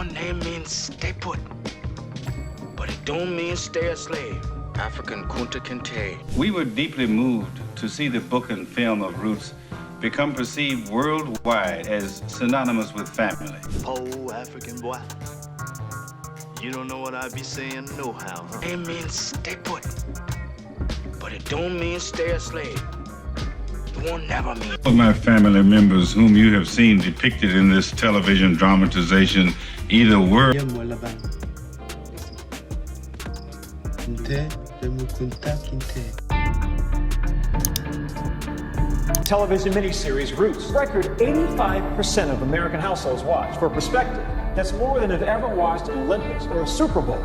Your name means stay put, but it don't mean stay a slave. African Kunta Kinte. We were deeply moved to see the book and film of Roots become perceived worldwide as synonymous with family. Po African boy. You don't know what I be saying no-how, huh? Name means stay put, but it don't mean stay a slave. It won't never mean. All of my family members whom you have seen depicted in this television dramatization either were television miniseries Roots. Record 85% of American households watch. For perspective, that's more than have ever watched an Olympics or a Super Bowl.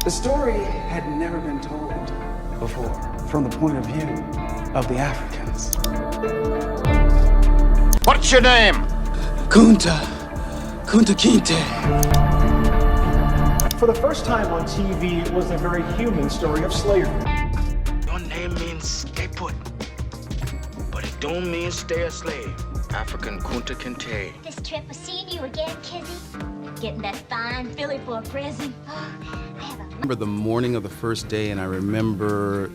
The story had never been told before from the point of view of the Africans. What's your name? Kunta Kinte. For the first time on TV, it was a very human story of slavery. Your name means stay put, but it don't mean stay a slave. African Kunta Kinte. This trip of seeing you again, Kizzy. Getting that fine filly for a present. Oh, I remember the morning of the first day, and I remember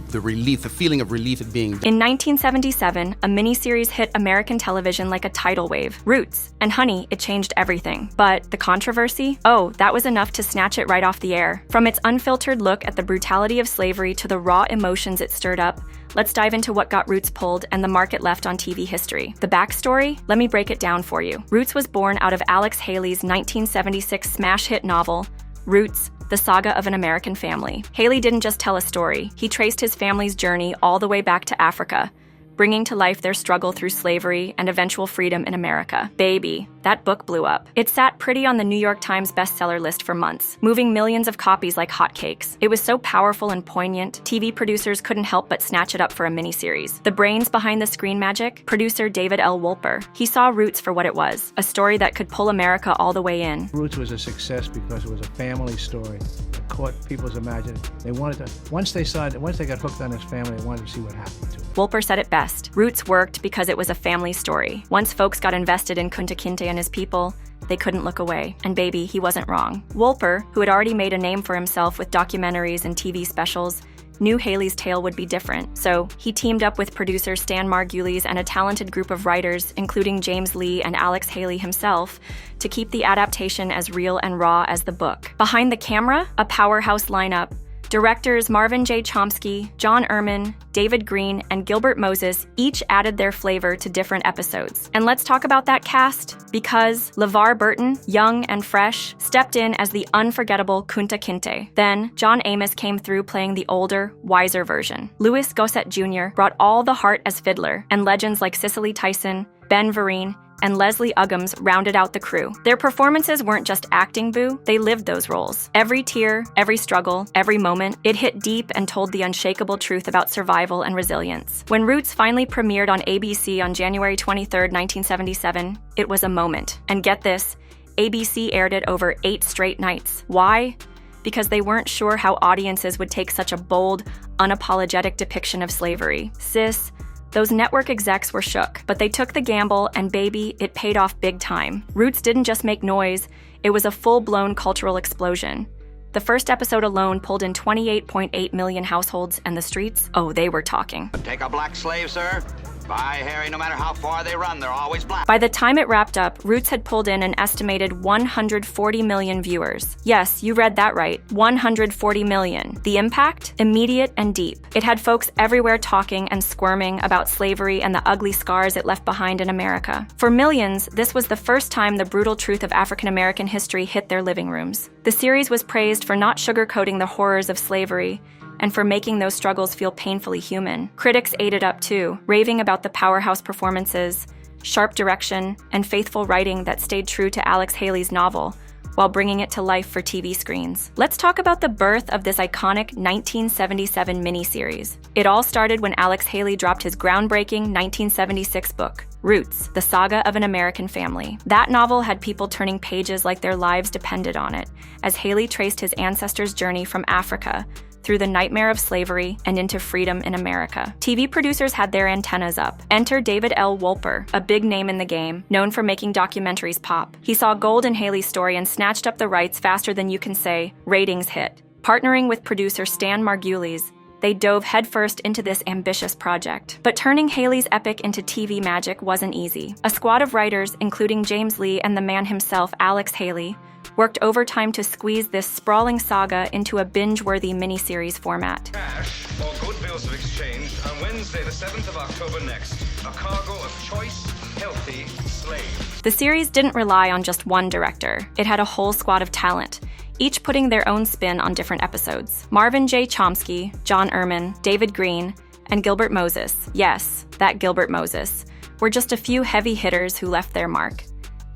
the relief, the feeling of relief at being. In 1977, a miniseries hit American television like a tidal wave, Roots, and honey, it changed everything. But the controversy? Oh, that was enough to snatch it right off the air. From its unfiltered look at the brutality of slavery to the raw emotions it stirred up, let's dive into what got Roots pulled and the mark it left on TV history. The backstory? Let me break it down for you. Roots was born out of Alex Haley's 1976 smash hit novel, Roots, the Saga of an American Family. Haley didn't just tell a story, he traced his family's journey all the way back to Africa, bringing to life their struggle through slavery and eventual freedom in America. Baby, that book blew up. It sat pretty on the New York Times bestseller list for months, moving millions of copies like hotcakes. It was so powerful and poignant, TV producers couldn't help but snatch it up for a miniseries. The brains behind the screen magic? Producer David L. Wolper. He saw Roots for what it was, a story that could pull America all the way in. Roots was a success because it was a family story. It caught people's imagination. They wanted to, once they got hooked on this family, they wanted to see what happened to it. Wolper said it best. Roots worked because it was a family story. Once folks got invested in Kunta Kinte and his people, they couldn't look away. And baby, he wasn't wrong. Wolper, who had already made a name for himself with documentaries and TV specials, knew Haley's tale would be different. So he teamed up with producer Stan Margulies and a talented group of writers, including James Lee and Alex Haley himself, to keep the adaptation as real and raw as the book. Behind the camera, a powerhouse lineup. Directors Marvin J. Chomsky, John Ehrman, David Green, and Gilbert Moses each added their flavor to different episodes. And let's talk about that cast, because LeVar Burton, young and fresh, stepped in as the unforgettable Kunta Kinte. Then, John Amos came through playing the older, wiser version. Louis Gossett Jr. brought all the heart as Fiddler, and legends like Cicely Tyson, Ben Vereen, and Leslie Uggams rounded out the crew. Their performances weren't just acting, boo, they lived those roles. Every tear, every struggle, every moment, it hit deep and told the unshakable truth about survival and resilience. When Roots finally premiered on ABC on January 23, 1977, it was a moment. And get this, ABC aired it over 8 straight nights. Why? Because they weren't sure how audiences would take such a bold, unapologetic depiction of slavery. Sis, those network execs were shook, but they took the gamble, and baby, it paid off big time. Roots didn't just make noise, it was a full-blown cultural explosion. The first episode alone pulled in 28.8 million households, and the streets, oh, they were talking. Take a black slave, sir. By Harry, no matter how far they run, they're always black. By the time it wrapped up, Roots had pulled in an estimated 140 million viewers. Yes, you read that right, 140 million. The impact? Immediate and deep. It had folks everywhere talking and squirming about slavery and the ugly scars it left behind in America. For millions, this was the first time the brutal truth of African American history hit their living rooms. The series was praised for not sugarcoating the horrors of slavery, and for making those struggles feel painfully human. Critics ate it up too, raving about the powerhouse performances, sharp direction, and faithful writing that stayed true to Alex Haley's novel, while bringing it to life for TV screens. Let's talk about the birth of this iconic 1977 miniseries. It all started when Alex Haley dropped his groundbreaking 1976 book, Roots, the Saga of an American Family. That novel had people turning pages like their lives depended on it, as Haley traced his ancestors' journey from Africa through the nightmare of slavery and into freedom in America. TV producers had their antennas up. Enter David L. Wolper, a big name in the game, known for making documentaries pop. He saw gold in Haley's story and snatched up the rights faster than you can say, ratings hit. Partnering with producer Stan Margulies, they dove headfirst into this ambitious project. But turning Haley's epic into TV magic wasn't easy. A squad of writers, including James Lee and the man himself, Alex Haley, worked overtime to squeeze this sprawling saga into a binge-worthy miniseries format. Cash or good bills of exchange on Wednesday, the 7th of October next. A cargo of choice, healthy slave. The series didn't rely on just one director. It had a whole squad of talent, each putting their own spin on different episodes. Marvin J. Chomsky, John Ehrman, David Green, and Gilbert Moses, yes, that Gilbert Moses, were just a few heavy hitters who left their mark.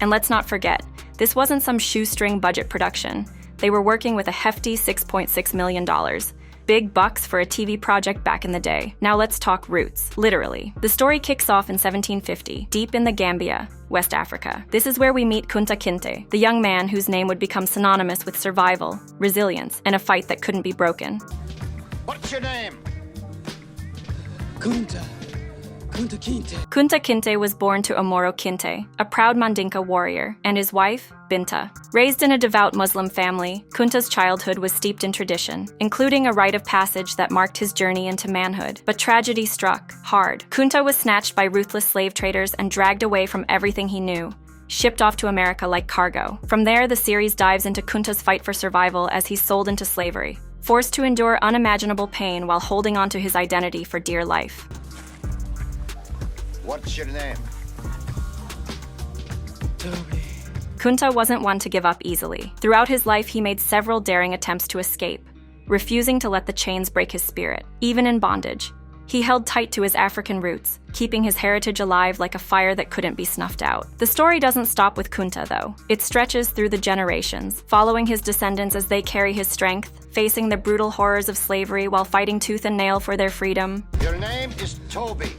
And let's not forget, this wasn't some shoestring budget production. They were working with a hefty $6.6 million. Big bucks for a TV project back in the day. Now let's talk roots, literally. The story kicks off in 1750, deep in the Gambia, West Africa. This is where we meet Kunta Kinte, the young man whose name would become synonymous with survival, resilience, and a fight that couldn't be broken. What's your name? Kunta Kinte. Kunta Kinte was born to Omoro Kinte, a proud Mandinka warrior, and his wife, Binta. Raised in a devout Muslim family, Kunta's childhood was steeped in tradition, including a rite of passage that marked his journey into manhood. But tragedy struck hard. Kunta was snatched by ruthless slave traders and dragged away from everything he knew, shipped off to America like cargo. From there, the series dives into Kunta's fight for survival as he's sold into slavery, forced to endure unimaginable pain while holding on to his identity for dear life. What's your name? Kunta wasn't one to give up easily. Throughout his life, he made several daring attempts to escape, refusing to let the chains break his spirit. Even in bondage, he held tight to his African roots, keeping his heritage alive like a fire that couldn't be snuffed out. The story doesn't stop with Kunta, though. It stretches through the generations, following his descendants as they carry his strength, facing the brutal horrors of slavery while fighting tooth and nail for their freedom. Your name is Toby.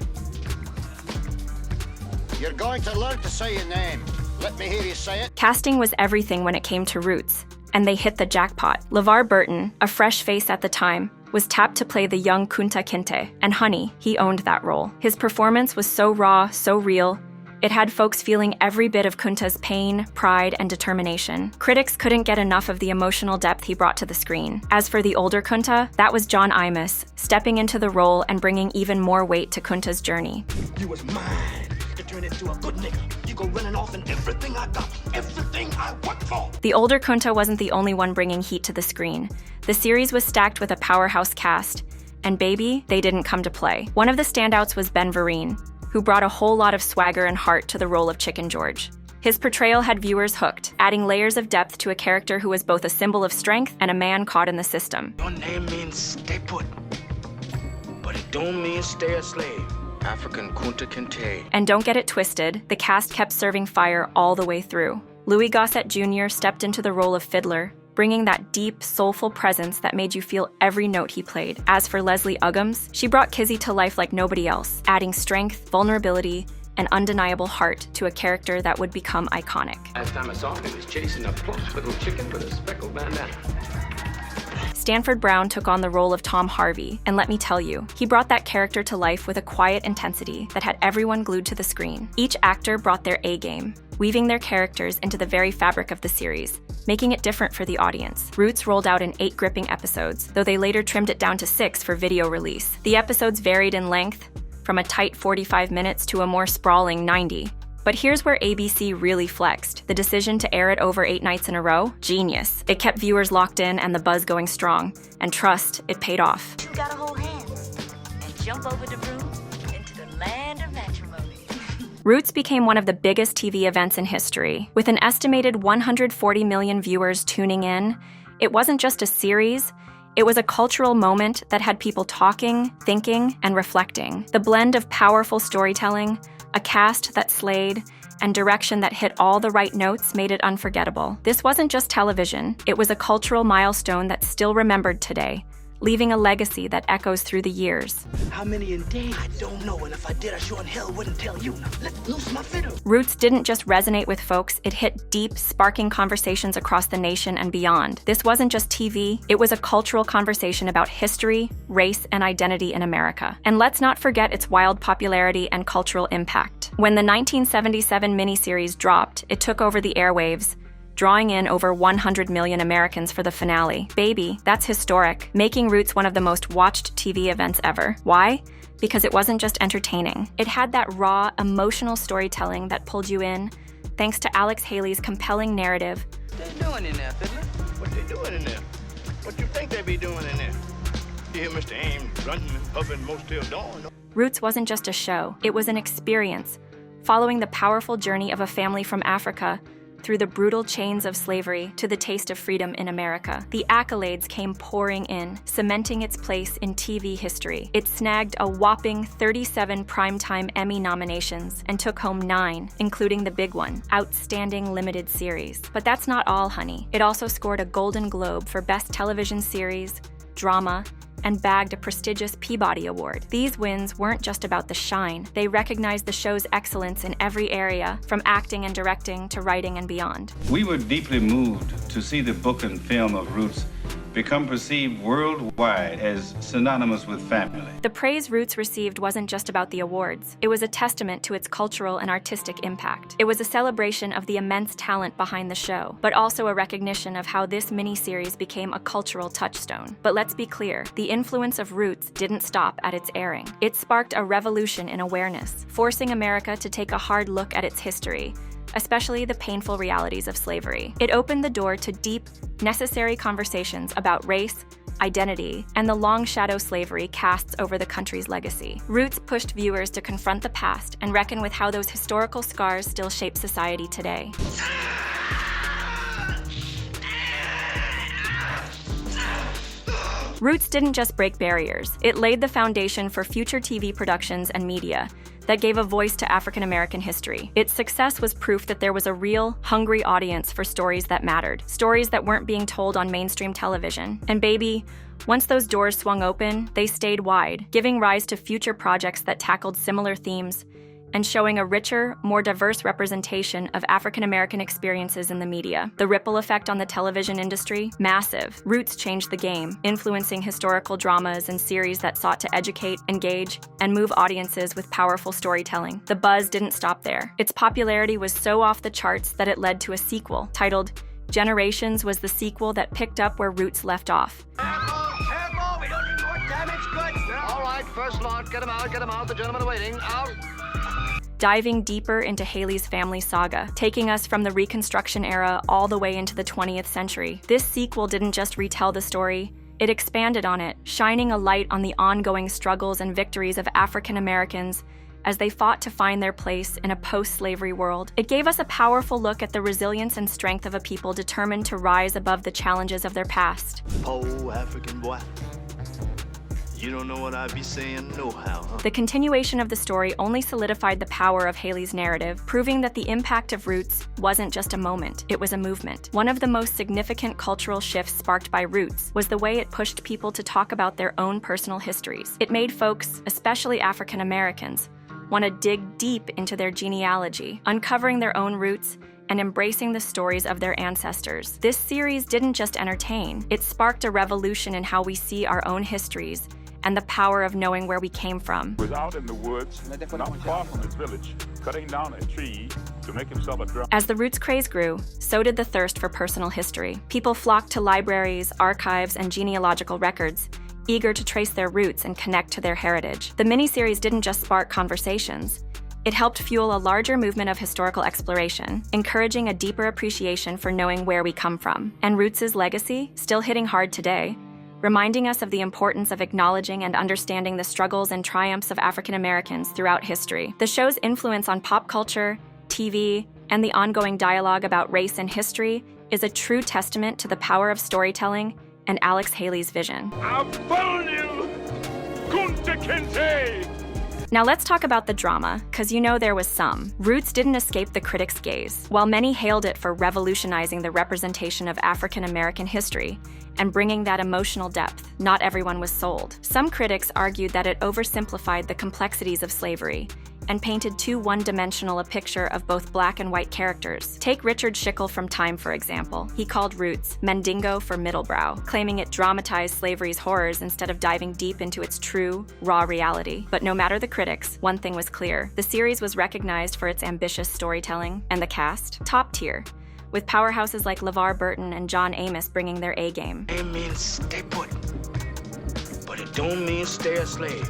You're going to learn to say your name. Let me hear you say it. Casting was everything when it came to Roots, and they hit the jackpot. LeVar Burton, a fresh face at the time, was tapped to play the young Kunta Kinte, and honey, he owned that role. His performance was so raw, so real, it had folks feeling every bit of Kunta's pain, pride, and determination. Critics couldn't get enough of the emotional depth he brought to the screen. As for the older Kunta, that was John Imus, stepping into the role and bringing even more weight to Kunta's journey. You was mine to turn into a good nigga. You go running off and everything I got, everything I worked for. The older Kunta wasn't the only one bringing heat to the screen. The series was stacked with a powerhouse cast, and baby, they didn't come to play. One of the standouts was Ben Vereen, who brought a whole lot of swagger and heart to the role of Chicken George. His portrayal had viewers hooked, adding layers of depth to a character who was both a symbol of strength and a man caught in the system. Your name means stay put, but it don't mean stay a slave. African Kunta Kinte. And don't get it twisted, the cast kept serving fire all the way through. Louis Gossett Jr. stepped into the role of Fiddler, bringing that deep, soulful presence that made you feel every note he played. As for Leslie Uggams, she brought Kizzy to life like nobody else, adding strength, vulnerability, and undeniable heart to a character that would become iconic. Last time I saw him, he was chasing a plump little chicken with a speckled bandana. Stanford Brown took on the role of Tom Harvey, and let me tell you, he brought that character to life with a quiet intensity that had everyone glued to the screen. Each actor brought their A-game, weaving their characters into the very fabric of the series, making it different for the audience. Roots rolled out in 8 gripping episodes, though they later trimmed it down to 6 for video release. The episodes varied in length, from a tight 45 minutes to a more sprawling 90. But here's where ABC really flexed. The decision to air it over 8 nights in a row? Genius. It kept viewers locked in and the buzz going strong. And trust, it paid off. You gotta hold hands and jump over the broom into the land of matrimony. Roots became one of the biggest TV events in history. With an estimated 140 million viewers tuning in, it wasn't just a series, it was a cultural moment that had people talking, thinking, and reflecting. The blend of powerful storytelling, a cast that slayed, and direction that hit all the right notes made it unforgettable. This wasn't just television, it was a cultural milestone that's still remembered today, leaving a legacy that echoes through the years. How many in day? I don't know, and if I did, I sure in hell wouldn't tell you. Now, let loose my fiddle. Roots didn't just resonate with folks, it hit deep, sparking conversations across the nation and beyond. This wasn't just TV, it was a cultural conversation about history, race, and identity in America. And let's not forget its wild popularity and cultural impact. When the 1977 miniseries dropped, it took over the airwaves, drawing in over 100 million Americans for the finale. Baby, that's historic, making Roots one of the most watched TV events ever. Why? Because it wasn't just entertaining. It had that raw, emotional storytelling that pulled you in, thanks to Alex Haley's compelling narrative. What they doing in there, Fiddler? What they doing in there? What you think they be doing in there? You hear Mr. Ames grunting and puffing most till dawn. Roots wasn't just a show, it was an experience, following the powerful journey of a family from Africa through the brutal chains of slavery to the taste of freedom in America. The accolades came pouring in, cementing its place in TV history. It snagged a whopping 37 Primetime Emmy nominations and took home 9, including the big one, Outstanding Limited Series. But that's not all, honey. It also scored a Golden Globe for Best Television Series, Drama, and bagged a prestigious Peabody Award. These wins weren't just about the shine, they recognized the show's excellence in every area, from acting and directing to writing and beyond. We were deeply moved to see the book and film of Roots become perceived worldwide as synonymous with family. The praise Roots received wasn't just about the awards. It was a testament to its cultural and artistic impact. It was a celebration of the immense talent behind the show, but also a recognition of how this miniseries became a cultural touchstone. But let's be clear, the influence of Roots didn't stop at its airing. It sparked a revolution in awareness, forcing America to take a hard look at its history, especially the painful realities of slavery. It opened the door to deep, necessary conversations about race, identity, and the long shadow slavery casts over the country's legacy. Roots pushed viewers to confront the past and reckon with how those historical scars still shape society today. Roots didn't just break barriers, it laid the foundation for future TV productions and media that gave a voice to African American history. Its success was proof that there was a real, hungry audience for stories that mattered, stories that weren't being told on mainstream television. And baby, once those doors swung open, they stayed wide, giving rise to future projects that tackled similar themes and showing a richer, more diverse representation of African American experiences in the media. The ripple effect on the television industry? Massive. Roots changed the game, influencing historical dramas and series that sought to educate, engage, and move audiences with powerful storytelling. The buzz didn't stop there. Its popularity was so off the charts that it led to a sequel, titled Generations was the sequel that picked up where Roots left off. Careful, we don't need more damaged goods. All right, first lot, get them out, the gentlemen are waiting, out. Diving deeper into Haley's family saga, taking us from the Reconstruction era all the way into the 20th century. This sequel didn't just retell the story, it expanded on it, shining a light on the ongoing struggles and victories of African Americans as they fought to find their place in a post-slavery world. It gave us a powerful look at the resilience and strength of a people determined to rise above the challenges of their past. Po African boy. You don't know what I be saying no-how, huh? The continuation of the story only solidified the power of Haley's narrative, proving that the impact of Roots wasn't just a moment, it was a movement. One of the most significant cultural shifts sparked by Roots was the way it pushed people to talk about their own personal histories. It made folks, especially African Americans, want to dig deep into their genealogy, uncovering their own roots and embracing the stories of their ancestors. This series didn't just entertain, it sparked a revolution in how we see our own histories and the power of knowing where we came from. Was out in the woods, not far from his village, cutting down a tree to make himself a drum. As the Roots craze grew, so did the thirst for personal history. People flocked to libraries, archives, and genealogical records, eager to trace their roots and connect to their heritage. The miniseries didn't just spark conversations, it helped fuel a larger movement of historical exploration, encouraging a deeper appreciation for knowing where we come from. And Roots' legacy, still hitting hard today, reminding us of the importance of acknowledging and understanding the struggles and triumphs of African Americans throughout history. The show's influence on pop culture, TV, and the ongoing dialogue about race and history is a true testament to the power of storytelling and Alex Haley's vision. I found you, Kunta Kinte! Now let's talk about the drama, cause you know there was some. Roots didn't escape the critics' gaze. While many hailed it for revolutionizing the representation of African American history and bringing that emotional depth, not everyone was sold. Some critics argued that it oversimplified the complexities of slavery and painted too one-dimensional a picture of both black and white characters. Take Richard Schickel from Time, for example. He called Roots Mendingo for Middlebrow, claiming it dramatized slavery's horrors instead of diving deep into its true, raw reality. But no matter the critics, one thing was clear. The series was recognized for its ambitious storytelling, and the cast, top tier, with powerhouses like LeVar Burton and John Amos bringing their A-game. It means stay put, but it don't mean stay a slave.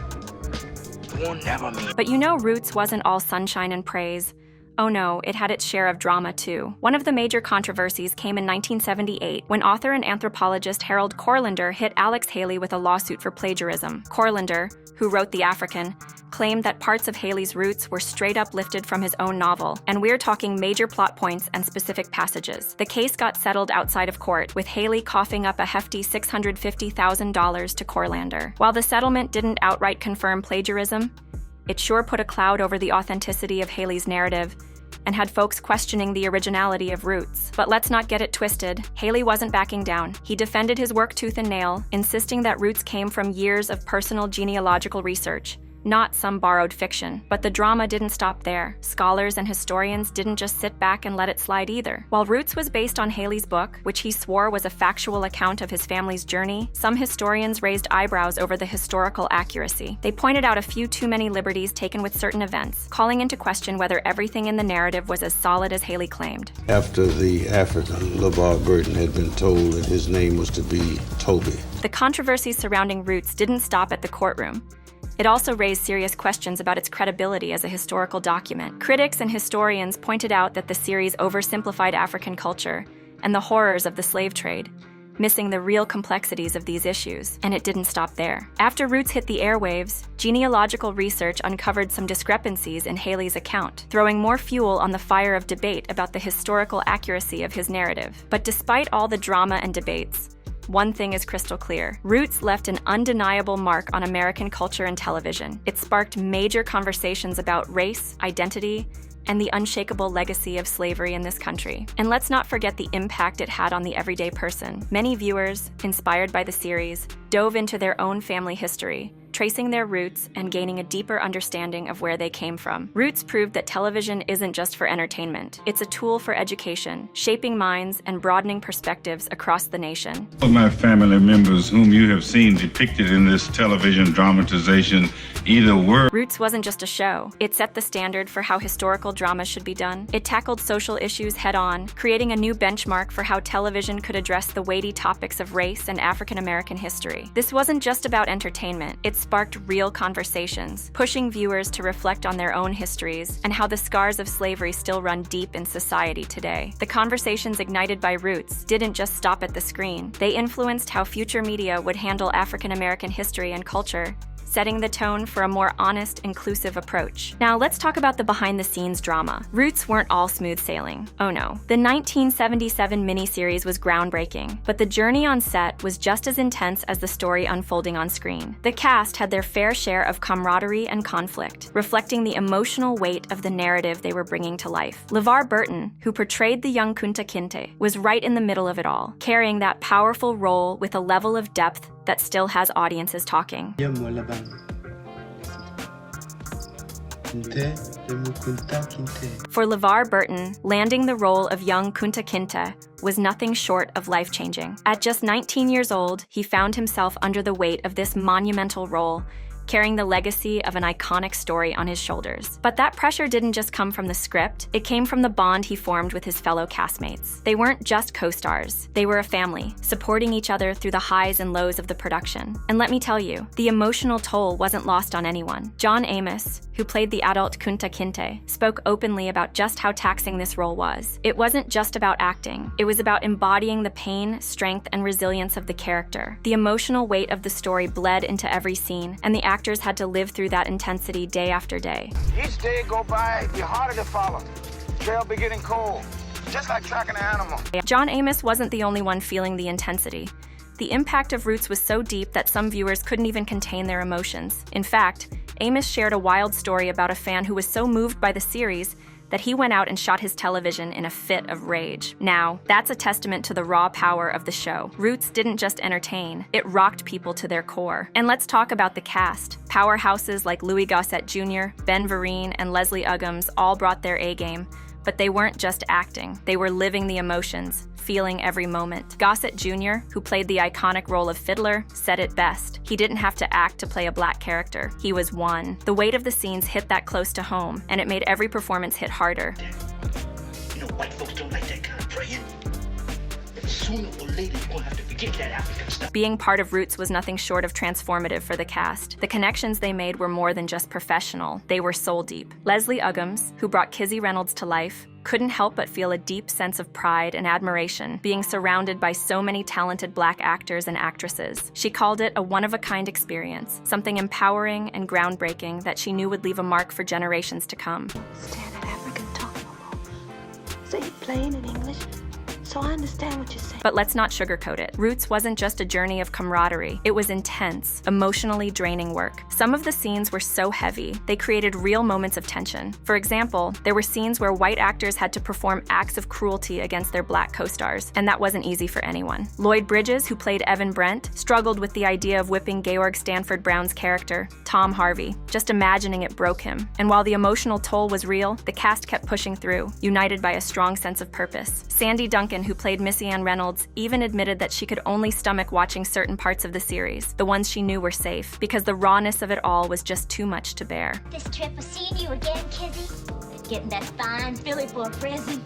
It won't never mean. But you know Roots wasn't all sunshine and praise. Oh no, it had its share of drama too. One of the major controversies came in 1978 when author and anthropologist Harold Corlander hit Alex Haley with a lawsuit for plagiarism. Corlander, who wrote The African, claimed that parts of Haley's Roots were straight up lifted from his own novel, and we're talking major plot points and specific passages. The case got settled outside of court, with Haley coughing up a hefty $650,000 to Corlander. While the settlement didn't outright confirm plagiarism, it sure put a cloud over the authenticity of Haley's narrative and had folks questioning the originality of Roots. But let's not get it twisted. Haley wasn't backing down. He defended his work tooth and nail, insisting that Roots came from years of personal genealogical research, not some borrowed fiction. But the drama didn't stop there. Scholars and historians didn't just sit back and let it slide either. While Roots was based on Haley's book, which he swore was a factual account of his family's journey, some historians raised eyebrows over the historical accuracy. They pointed out a few too many liberties taken with certain events, calling into question whether everything in the narrative was as solid as Haley claimed. After the African, LeVar Burton had been told that his name was to be Toby. The controversies surrounding Roots didn't stop at the courtroom. It also raised serious questions about its credibility as a historical document. Critics and historians pointed out that the series oversimplified African culture and the horrors of the slave trade, missing the real complexities of these issues. And it didn't stop there. After Roots hit the airwaves, genealogical research uncovered some discrepancies in Haley's account, throwing more fuel on the fire of debate about the historical accuracy of his narrative. But despite all the drama and debates, one thing is crystal clear. Roots left an undeniable mark on American culture and television. It sparked major conversations about race, identity, and the unshakable legacy of slavery in this country. And let's not forget the impact it had on the everyday person. Many viewers, inspired by the series, dove into their own family history, tracing their roots and gaining a deeper understanding of where they came from. Roots proved that television isn't just for entertainment. It's a tool for education, shaping minds and broadening perspectives across the nation. All my family members whom you have seen depicted in this television dramatization either were... Roots wasn't just a show. It set the standard for how historical drama should be done. It tackled social issues head-on, creating a new benchmark for how television could address the weighty topics of race and African American history. This wasn't just about entertainment. It sparked real conversations, pushing viewers to reflect on their own histories and how the scars of slavery still run deep in society today. The conversations ignited by Roots didn't just stop at the screen. They influenced how future media would handle African American history and culture, setting the tone for a more honest, inclusive approach. Now let's talk about the behind-the-scenes drama. Roots weren't all smooth sailing. Oh no. The 1977 miniseries was groundbreaking, but the journey on set was just as intense as the story unfolding on screen. The cast had their fair share of camaraderie and conflict, reflecting the emotional weight of the narrative they were bringing to life. LeVar Burton, who portrayed the young Kunta Kinte, was right in the middle of it all, carrying that powerful role with a level of depth that still has audiences talking. For LeVar Burton, landing the role of young Kunta Kinte was nothing short of life-changing. At just 19 years old, he found himself under the weight of this monumental role, carrying the legacy of an iconic story on his shoulders. But that pressure didn't just come from the script, it came from the bond he formed with his fellow castmates. They weren't just co-stars, they were a family, supporting each other through the highs and lows of the production. And let me tell you, the emotional toll wasn't lost on anyone. John Amos, who played the adult Kunta Kinte, spoke openly about just how taxing this role was. It wasn't just about acting, it was about embodying the pain, strength, and resilience of the character. The emotional weight of the story bled into every scene, and the actors had to live through that intensity day after day. Each day go by, you're harder to follow. Trail be getting cold, just like tracking an animal. John Amos wasn't the only one feeling the intensity. The impact of Roots was so deep that some viewers couldn't even contain their emotions. In fact, Amos shared a wild story about a fan who was so moved by the series that he went out and shot his television in a fit of rage. Now, that's a testament to the raw power of the show. Roots didn't just entertain, it rocked people to their core. And let's talk about the cast. Powerhouses like Louis Gossett Jr., Ben Vereen, and Leslie Uggams all brought their A-game, but they weren't just acting, they were living the emotions, feeling every moment. Gossett Jr., who played the iconic role of Fiddler, said it best. He didn't have to act to play a black character. He was one. The weight of the scenes hit that close to home, and it made every performance hit harder. You know, white folks don't like that kind of praying. And sooner or later, you're gonna have to forget that African stuff. Being part of Roots was nothing short of transformative for the cast. The connections they made were more than just professional. They were soul-deep. Leslie Uggams, who brought Kizzy Reynolds to life, couldn't help but feel a deep sense of pride and admiration, being surrounded by so many talented black actors and actresses. She called it a one-of-a-kind experience, something empowering and groundbreaking that she knew would leave a mark for generations to come. Understand that African tongue no more. Say it plain in English, so I understand what you're saying. But let's not sugarcoat it. Roots wasn't just a journey of camaraderie. It was intense, emotionally draining work. Some of the scenes were so heavy, they created real moments of tension. For example, there were scenes where white actors had to perform acts of cruelty against their black co-stars, and that wasn't easy for anyone. Lloyd Bridges, who played Evan Brent, struggled with the idea of whipping Georg Stanford Brown's character, Tom Harvey. Just imagining it broke him. And while the emotional toll was real, the cast kept pushing through, united by a strong sense of purpose. Sandy Duncan, who played Missy Ann Reynolds, even admitted that she could only stomach watching certain parts of the series, the ones she knew were safe, because the rawness of it all was just too much to bear. This trip of seeing you again, Kizzy. Getting that fine Philly for a present.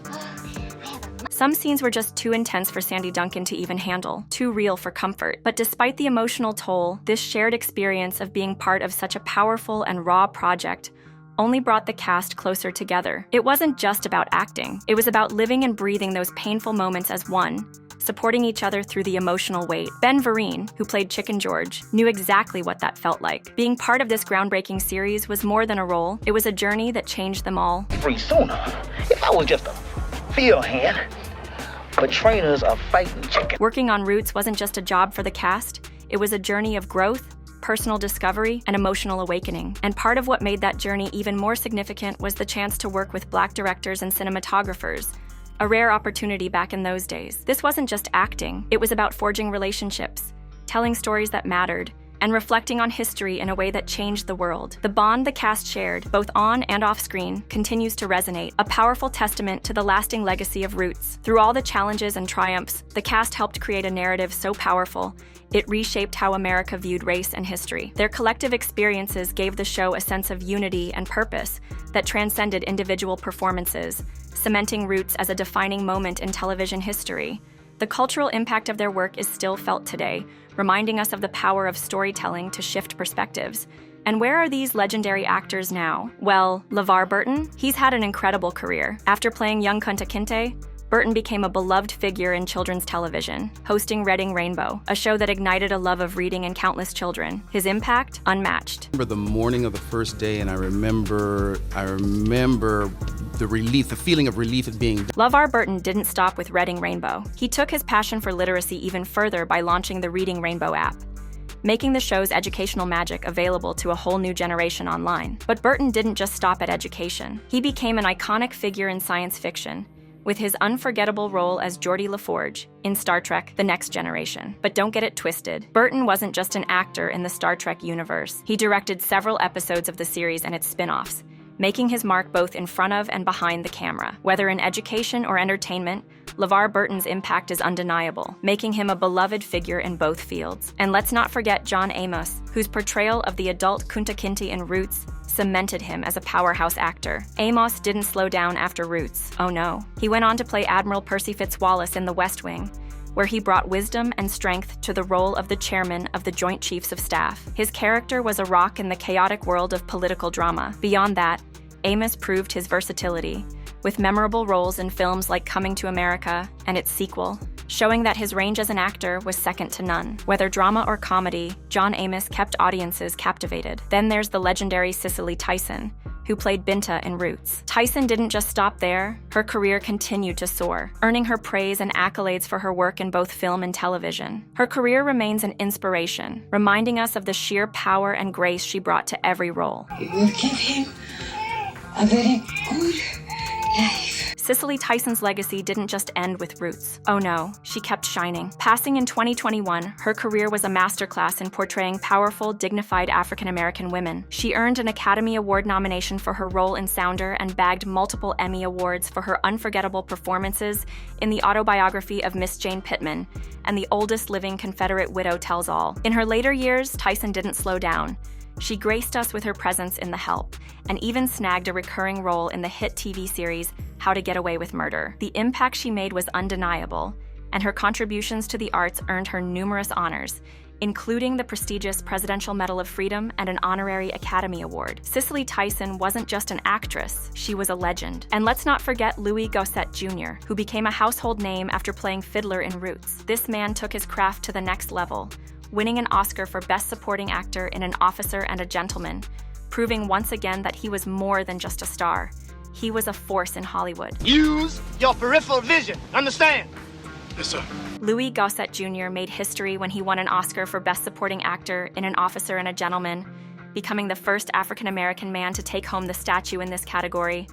Some scenes were just too intense for Sandy Duncan to even handle, too real for comfort. But despite the emotional toll, this shared experience of being part of such a powerful and raw project only brought the cast closer together. It wasn't just about acting. It was about living and breathing those painful moments as one, supporting each other through the emotional weight. Ben Vereen, who played Chicken George, knew exactly what that felt like. Being part of this groundbreaking series was more than a role. It was a journey that changed them all. Free sooner. If I was just a field hand, but trainers are fighting chicken. Working on Roots wasn't just a job for the cast. It was a journey of growth, personal discovery, and emotional awakening. And part of what made that journey even more significant was the chance to work with black directors and cinematographers, a rare opportunity back in those days. This wasn't just acting, it was about forging relationships, telling stories that mattered, and reflecting on history in a way that changed the world. The bond the cast shared, both on and off screen, continues to resonate, a powerful testament to the lasting legacy of Roots. Through all the challenges and triumphs, the cast helped create a narrative so powerful, it reshaped how America viewed race and history. Their collective experiences gave the show a sense of unity and purpose that transcended individual performances, cementing Roots as a defining moment in television history. The cultural impact of their work is still felt today, reminding us of the power of storytelling to shift perspectives. And where are these legendary actors now? Well, LeVar Burton, he's had an incredible career. After playing young Kunta Kinte, Burton became a beloved figure in children's television, hosting Reading Rainbow, a show that ignited a love of reading in countless children. His impact, unmatched. I remember the morning of the first day, and I remember the relief, the feeling of relief at being done. LeVar Burton didn't stop with Reading Rainbow. He took his passion for literacy even further by launching the Reading Rainbow app, making the show's educational magic available to a whole new generation online. But Burton didn't just stop at education. He became an iconic figure in science fiction, with his unforgettable role as Geordi LaForge in Star Trek: The Next Generation. But don't get it twisted. Burton wasn't just an actor in the Star Trek universe. He directed several episodes of the series and its spin-offs, making his mark both in front of and behind the camera. Whether in education or entertainment, LeVar Burton's impact is undeniable, making him a beloved figure in both fields. And let's not forget John Amos, whose portrayal of the adult Kunta Kinte in Roots cemented him as a powerhouse actor. Amos didn't slow down after Roots. Oh no. He went on to play Admiral Percy Fitzwallace in The West Wing, where he brought wisdom and strength to the role of the chairman of the Joint Chiefs of Staff. His character was a rock in the chaotic world of political drama. Beyond that, Amos proved his versatility, with memorable roles in films like Coming to America and its sequel, showing that his range as an actor was second to none. Whether drama or comedy, John Amos kept audiences captivated. Then there's the legendary Cicely Tyson, who played Binta in Roots. Tyson didn't just stop there. Her career continued to soar, earning her praise and accolades for her work in both film and television. Her career remains an inspiration, reminding us of the sheer power and grace she brought to every role. It will give him a very good life. Cicely Tyson's legacy didn't just end with Roots. Oh no, she kept shining. Passing in 2021, her career was a masterclass in portraying powerful, dignified African-American women. She earned an Academy Award nomination for her role in Sounder and bagged multiple Emmy Awards for her unforgettable performances in the autobiography of Miss Jane Pittman and The Oldest Living Confederate Widow Tells All. In her later years, Tyson didn't slow down. She graced us with her presence in The Help, and even snagged a recurring role in the hit TV series How to Get Away with Murder. The impact she made was undeniable, and her contributions to the arts earned her numerous honors, including the prestigious Presidential Medal of Freedom and an honorary Academy Award. Cicely Tyson wasn't just an actress, she was a legend. And let's not forget Louis Gossett Jr., who became a household name after playing fiddler in Roots. This man took his craft to the next level, winning an Oscar for Best Supporting Actor in An Officer and a Gentleman, proving once again that he was more than just a star. He was a force in Hollywood. Use your peripheral vision, understand? Yes, sir. Louis Gossett Jr. made history when he won an Oscar for Best Supporting Actor in An Officer and a Gentleman, becoming the first African-American man to take home the statue in this category.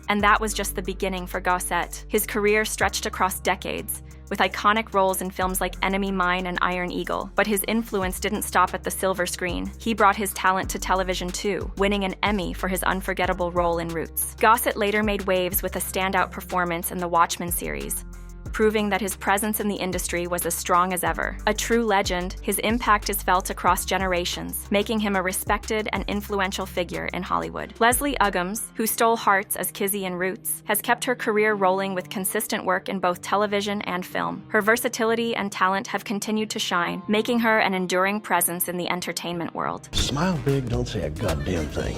And that was just the beginning for Gossett. His career stretched across decades, with iconic roles in films like Enemy Mine and Iron Eagle. But his influence didn't stop at the silver screen. He brought his talent to television too, winning an Emmy for his unforgettable role in Roots. Gossett later made waves with a standout performance in the Watchmen series, proving that his presence in the industry was as strong as ever. A true legend, his impact is felt across generations, making him a respected and influential figure in Hollywood. Leslie Uggams, who stole hearts as Kizzy in Roots, has kept her career rolling with consistent work in both television and film. Her versatility and talent have continued to shine, making her an enduring presence in the entertainment world. Smile big, don't say a goddamn thing.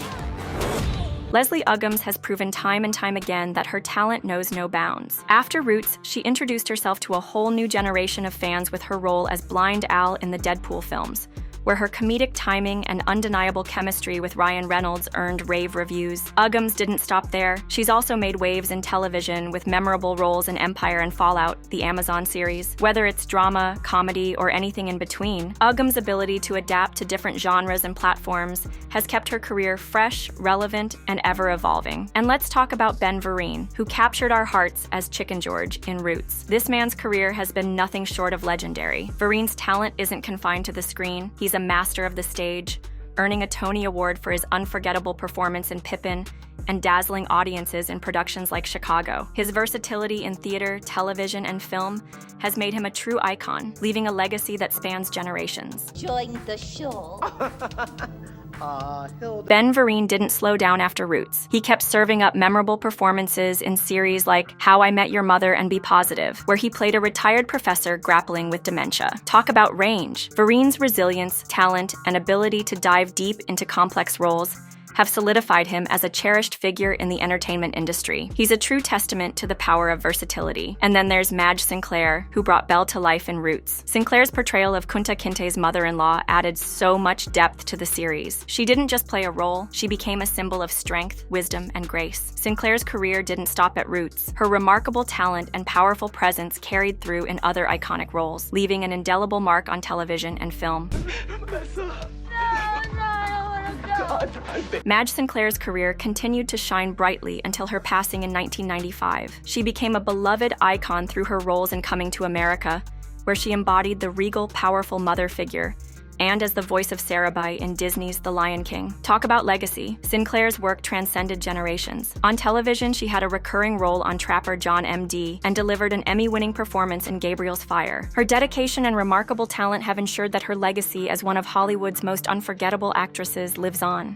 Leslie Uggams has proven time and time again that her talent knows no bounds. After Roots, she introduced herself to a whole new generation of fans with her role as Blind Al in the Deadpool films, where her comedic timing and undeniable chemistry with Ryan Reynolds earned rave reviews. Uggams didn't stop there. She's also made waves in television with memorable roles in Empire and Fallout, the Amazon series. Whether it's drama, comedy, or anything in between, Uggams' ability to adapt to different genres and platforms has kept her career fresh, relevant, and ever-evolving. And let's talk about Ben Vereen, who captured our hearts as Chicken George in Roots. This man's career has been nothing short of legendary. Vereen's talent isn't confined to the screen. He's a master of the stage, earning a Tony Award for his unforgettable performance in Pippin and dazzling audiences in productions like Chicago. His versatility in theater, television, and film has made him a true icon, leaving a legacy that spans generations. Join the show. Ben Vereen didn't slow down after Roots. He kept serving up memorable performances in series like How I Met Your Mother and Be Positive, where he played a retired professor grappling with dementia. Talk about range. Vereen's resilience, talent, and ability to dive deep into complex roles have solidified him as a cherished figure in the entertainment industry. He's a true testament to the power of versatility. And then there's Madge Sinclair, who brought Belle to life in Roots. Sinclair's portrayal of Kunta Kinte's mother-in-law added so much depth to the series. She didn't just play a role, she became a symbol of strength, wisdom, and grace. Sinclair's career didn't stop at Roots. Her remarkable talent and powerful presence carried through in other iconic roles, leaving an indelible mark on television and film. Madge Sinclair's career continued to shine brightly until her passing in 1995. She became a beloved icon through her roles in Coming to America, where she embodied the regal, powerful mother figure, and as the voice of Sarabai in Disney's The Lion King. Talk about legacy. Sinclair's work transcended generations. On television, she had a recurring role on Trapper John M.D. and delivered an Emmy-winning performance in Gabriel's Fire. Her dedication and remarkable talent have ensured that her legacy as one of Hollywood's most unforgettable actresses lives on.